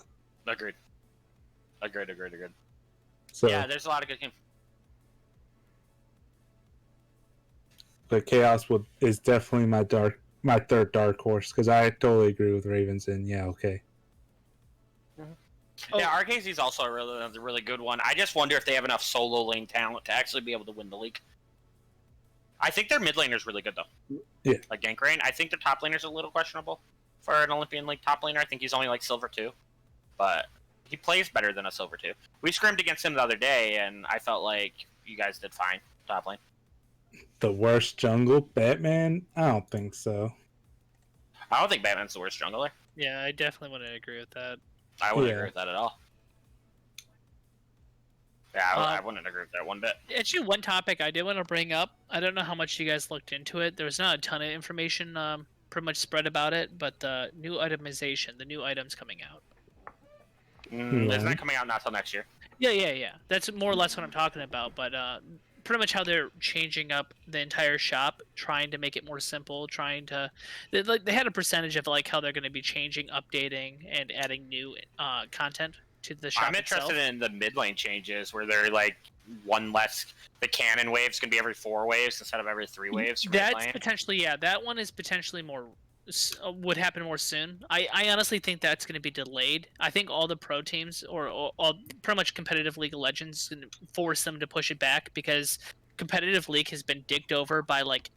Agreed. So, yeah, there's a lot of good games. But Chaos is definitely my third dark horse because I totally agree with Ravens and yeah, okay. Mm-hmm. Yeah, RKZ is also a really good one. I just wonder if they have enough solo lane talent to actually be able to win the league. I think their mid laner's really good though. Yeah. Like Gankrain, I think their top laner's a little questionable for an Olympian League top laner. I think he's only like Silver 2, but he plays better than a Silver 2. We scrimmed against him the other day, and I felt like you guys did fine top lane. The worst jungle, Batman? I don't think so. I don't think Batman's the worst jungler. Yeah, I definitely wouldn't agree with that. I wouldn't agree with that at all. Yeah, I wouldn't agree with that one bit. Actually, one topic I did want to bring up, I don't know how much you guys looked into it. There was not a ton of information pretty much spread about it, but the new itemization, the new items coming out. Isn't that coming out not till next year? Yeah. That's more or less what I'm talking about, but pretty much how they're changing up the entire shop, trying to make it more simple, they had a percentage of like how they're going to be changing, updating, and adding new content to the shop. I'm interested in the mid lane changes where they're like one less. The cannon waves can be every 4 waves instead of every 3 waves. That's potentially that one is potentially would happen more soon. I honestly think that's going to be delayed. I think all the pro teams or all pretty much competitive League of Legends going to force them to push it back because competitive League has been dicked over by like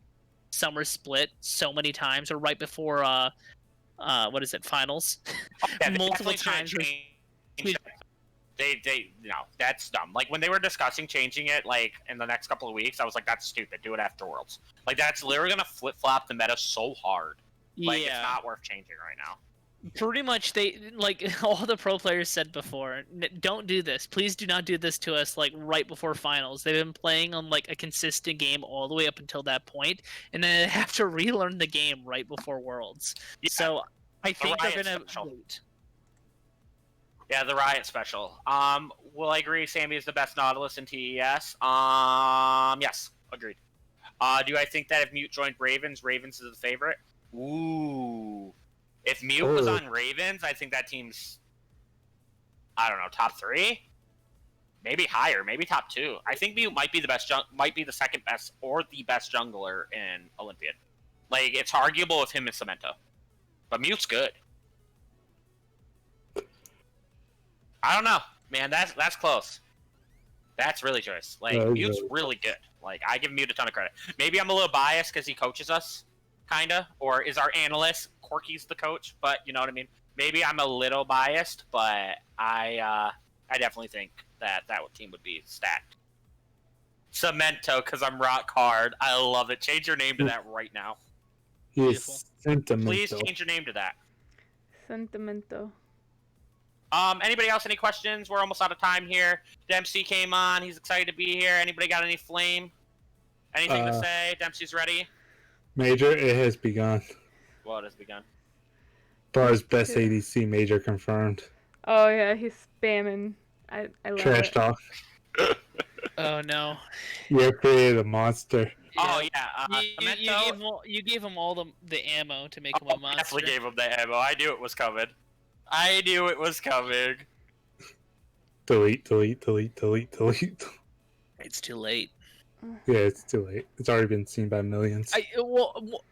Summer Split so many times or right before finals multiple times. They that's dumb. Like when they were discussing changing it like in the next couple of weeks, I was like, that's stupid. Do it after Worlds. Like that's literally gonna flip flop the meta so hard. Like it's not worth changing right now. Pretty much, they like all the pro players said before. Don't do this. Please do not do this to us. Like right before finals, they've been playing on like a consistent game all the way up until that point, and then they have to relearn the game right before Worlds. Yeah, So I think they're Riot gonna special. wait. Yeah, the Riot special. Will I agree Sammy is the best Nautilus in TES? Yes, agreed. Do I think that if Mute joined Ravens, Ravens is the favorite? Ooh. If Mute was on Ravens, I think that team's, I don't know, top 3? Maybe higher, maybe top 2. I think Mute might be the best, might be the second best or the best jungler in Olympiad. Like, it's arguable with him and Cemento. But Mute's good. I don't know, man. That's close. That's really close. Like, Mute's really good. Like, I give Mute a ton of credit. Maybe I'm a little biased because he coaches us, kinda, or is our analyst. Corky's the coach, but you know what I mean. Maybe I'm a little biased, but I definitely think that team would be stacked. Cemento, because I'm rock hard. I love it. Change your name to that right now. Yes, Please change your name to that. Sentimento. Anybody else? Any questions? We're almost out of time here. Dempsey came on. He's excited to be here. Anybody got any flame? Anything to say? Dempsey's ready. Major, it has begun. What has begun? Bar's best ADC major confirmed. Oh yeah, he's spamming. I love Trash it. talk. Oh no. You created a monster. Oh yeah. You gave him all the ammo to make him a monster. Definitely gave him the ammo. I knew it was coming. Delete. It's too late. Yeah, it's too late. It's already been seen by millions.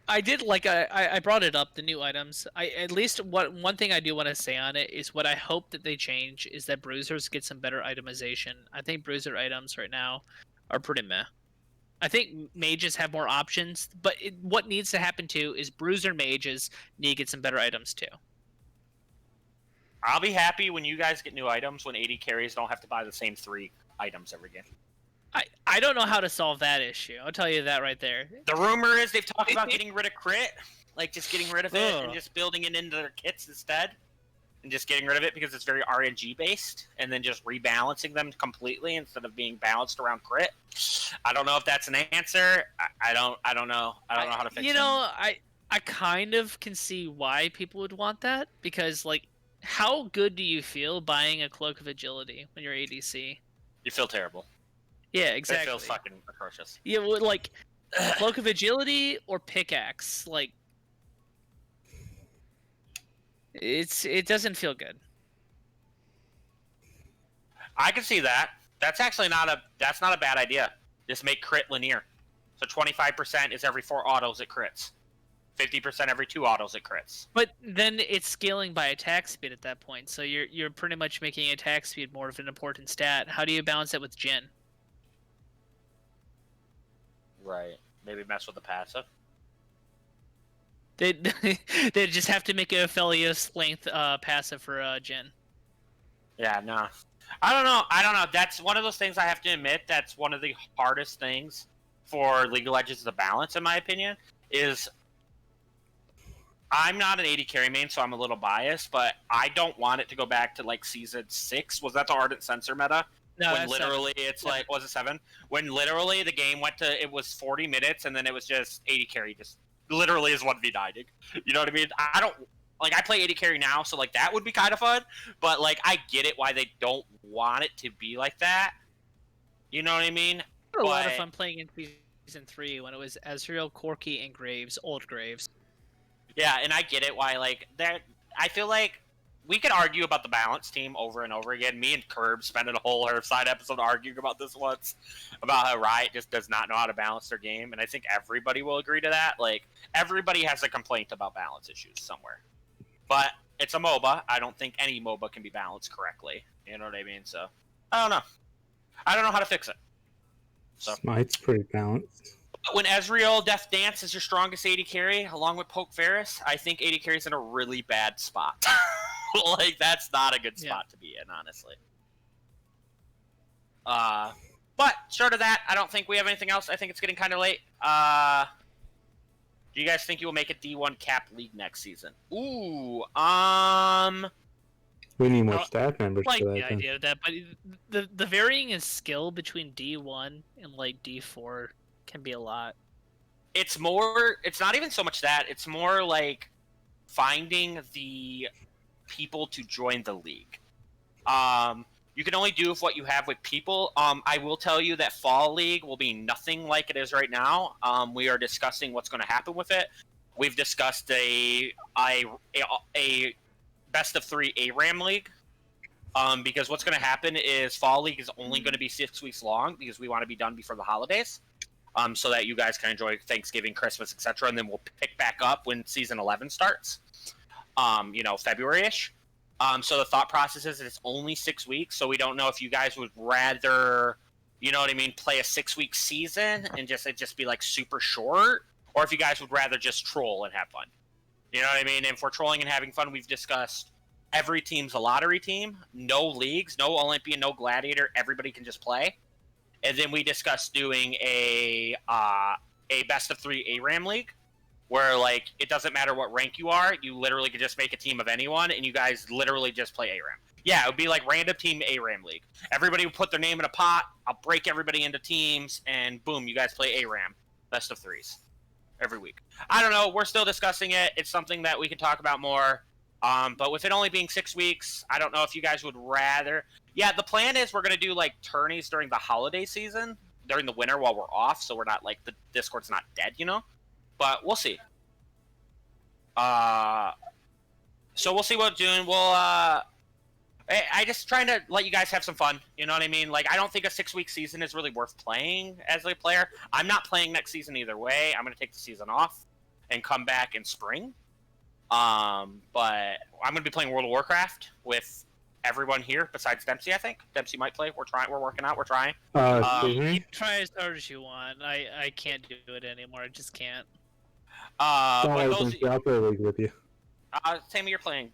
I did like I brought it up, the new items. At least one thing I do want to say on it is what I hope that they change is that bruisers get some better itemization. I think bruiser items right now are pretty meh. I think mages have more options, but what needs to happen too is bruiser mages need to get some better items too. I'll be happy when you guys get new items when 80 carries don't have to buy the same 3 items every game. I don't know how to solve that issue. I'll tell you that right there. The rumor is they've talked about getting rid of crit, like just getting rid of it and just building it into their kits instead, and just getting rid of it because it's very RNG based, and then just rebalancing them completely instead of being balanced around crit. I don't know if that's an answer. I don't know. I don't know how to fix it. You know, I kind of can see why people would want that because like, how good do you feel buying a Cloak of Agility when you're ADC? You feel terrible. Yeah, exactly. It feels fucking atrocious. Yeah, well, like Cloak of Agility or Pickaxe, like it doesn't feel good. I can see that. That's actually not a bad idea. Just make crit linear. So 25% is every 4 autos it crits. 50% every 2 autos it crits. But then it's scaling by attack speed at that point. So you're pretty much making attack speed more of an important stat. How do you balance it with Jhin? Right. Maybe mess with the passive. They just have to make a Aphelios length passive for Jhin. Yeah, no. I don't know. That's one of those things I have to admit. That's one of the hardest things for League of Legends to balance, in my opinion, is I'm not an 80 carry main, so I'm a little biased, but I don't want it to go back to like season 6. Was that the Ardent Sensor meta? No, when literally 7. It's 7. Like, was it 7? When literally the game went to, it was 40 minutes and then it was just 80 carry, just literally is 1v9ing. You know what I mean? I don't, like, I play 80 carry now, so like that would be kind of fun, but like I get it why they don't want it to be like that. You know what I mean? A lot of fun playing in season 3 when it was Ezreal, Corki, and Graves, old Graves. Yeah, and I get it why like that. I feel like we could argue about the balance team over and over again. Me and Curb spent a whole Hearthside episode arguing about this once, about how Riot just does not know how to balance their game, and I think everybody will agree to that. Like, everybody has a complaint about balance issues somewhere. But it's a MOBA. I don't think any MOBA can be balanced correctly. You know what I mean? So, I don't know. I don't know how to fix it. So. Smite's pretty balanced. When Ezreal Death Dance is your strongest 80 carry, along with Poke Ferris, I think 80 carry's in a really bad spot. Like, that's not a good spot to be in, honestly. But short of that, I don't think we have anything else. I think it's getting kind of late. Do Do you guys think you will make a D1 cap league next season? Ooh, We need more I staff members like for the that. Then. idea of that, but the varying in skill between D1 and like D4 can be a lot. it's not even so much that. It's more like finding the people to join the league. You can only do with what you have with people. I will tell you that Fall League will be nothing like it is right now. We are discussing what's going to happen with it. We've discussed a best of 3 ARAM league. Because what's going to happen is Fall League is only going to be 6 weeks long because we want to be done before the holidays. So that you guys can enjoy Thanksgiving, Christmas, etc. And then we'll pick back up when Season 11 starts, February-ish. So the thought process is it's only 6 weeks, so we don't know if you guys would rather, you know what I mean, play a 6-week season and it just be like super short, or if you guys would rather just troll and have fun. You know what I mean? And if we're trolling and having fun, we've discussed every team's a lottery team, no leagues, no Olympian, no Gladiator, everybody can just play. And then we discussed doing a best of 3 ARAM league, where like it doesn't matter what rank you are, you literally could just make a team of anyone, and you guys literally just play ARAM. Yeah, it would be like random team ARAM league. Everybody would put their name in a pot. I'll break everybody into teams, and boom, you guys play ARAM best of 3s every week. I don't know. We're still discussing it. It's something that we can talk about more. But with it only being 6 weeks, I don't know if you guys would rather. Yeah, the plan is we're going to do like tourneys during the holiday season, during the winter while we're off, so we're not like the Discord's not dead, you know? But we'll see. So we'll see what we're doing. I just trying to let you guys have some fun. You know what I mean? Like, I don't think a 6-week season is really worth playing as a player. I'm not playing next season either way. I'm going to take the season off and come back in spring. But I'm going to be playing World of Warcraft with everyone here besides Dempsey, I think. Dempsey might play. We're working out. We're trying. You try as hard as you want. I can't do it anymore. I just can't. I'll play a league with you. Sammy, you're playing.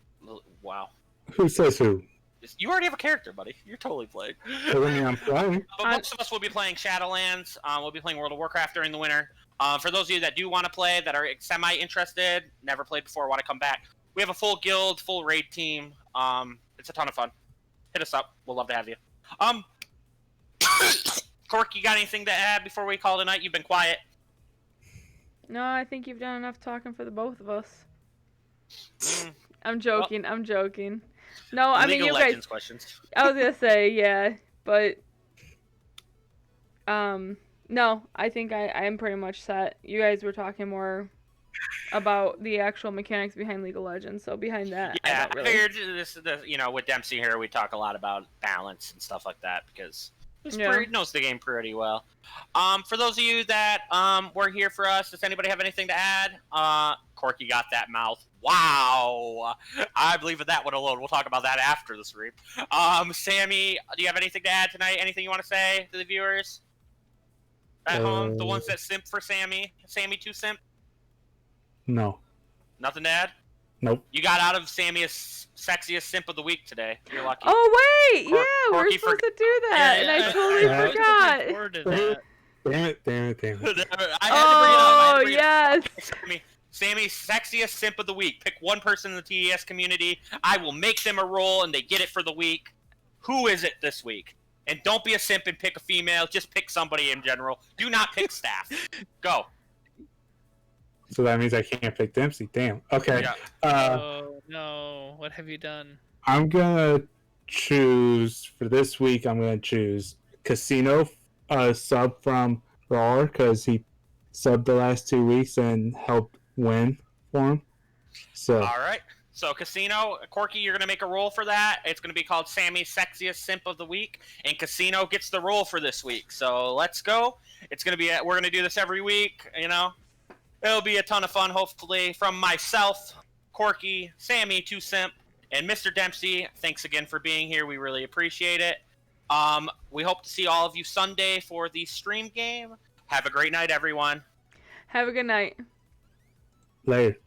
Wow. Who says who? You already have a character, buddy. You're totally playing. I'm playing. But most of us will be playing Shadowlands. We'll be playing World of Warcraft during the winter. For those of you that do want to play, that are semi-interested, never played before, want to come back, we have a full guild, full raid team. It's a ton of fun. Hit us up. We'll love to have you. Cork, you got anything to add before we call tonight? You've been quiet. No, I think you've done enough talking for the both of us. I'm joking. Well, I'm joking. No, I mean, you guys. Questions. I was gonna say, yeah, but no, I think I am pretty much set. You guys were talking more about the actual mechanics behind League of Legends, so behind that, yeah, I figured this, with Dempsey here, we talk a lot about balance and stuff like that because he knows the game pretty well. For those of you that were here for us, does anybody have anything to add? Corky got that mouth. Wow, I believe in that one alone. We'll talk about that after the stream. Sammy, do you have anything to add tonight? Anything you want to say to the viewers at home? The ones that simp for Sammy? Sammy 2 simp? No. Nothing to add? Nope. You got out of Sammy's sexiest simp of the week today. You're lucky. Oh, wait! We're supposed to do that, and I totally forgot. Damn it. Oh, yes! Sammy's sexiest simp of the week. Pick one person in the TES community. I will make them a role, and they get it for the week. Who is it this week? And don't be a simp and pick a female. Just pick somebody in general. Do not pick staff. Go. So that means I can't pick Dempsey. Damn. Okay. Yeah. Oh, no. What have you done? I'm going to choose, for this week, I'm going to choose Casino, sub from Raw, because he subbed the last 2 weeks and helped win for him. So. All right. So, Casino, Corky, you're going to make a roll for that. It's going to be called Sammy's Sexiest Simp of the Week, and Casino gets the roll for this week. So, let's go. It's going to be, we're going to do this every week, you know. It'll be a ton of fun, hopefully. From myself, Corky, Sammy 2 simp, and Mr. Dempsey, thanks again for being here. We really appreciate it. We hope to see all of you Sunday for the stream game. Have a great night, everyone. Have a good night. Later.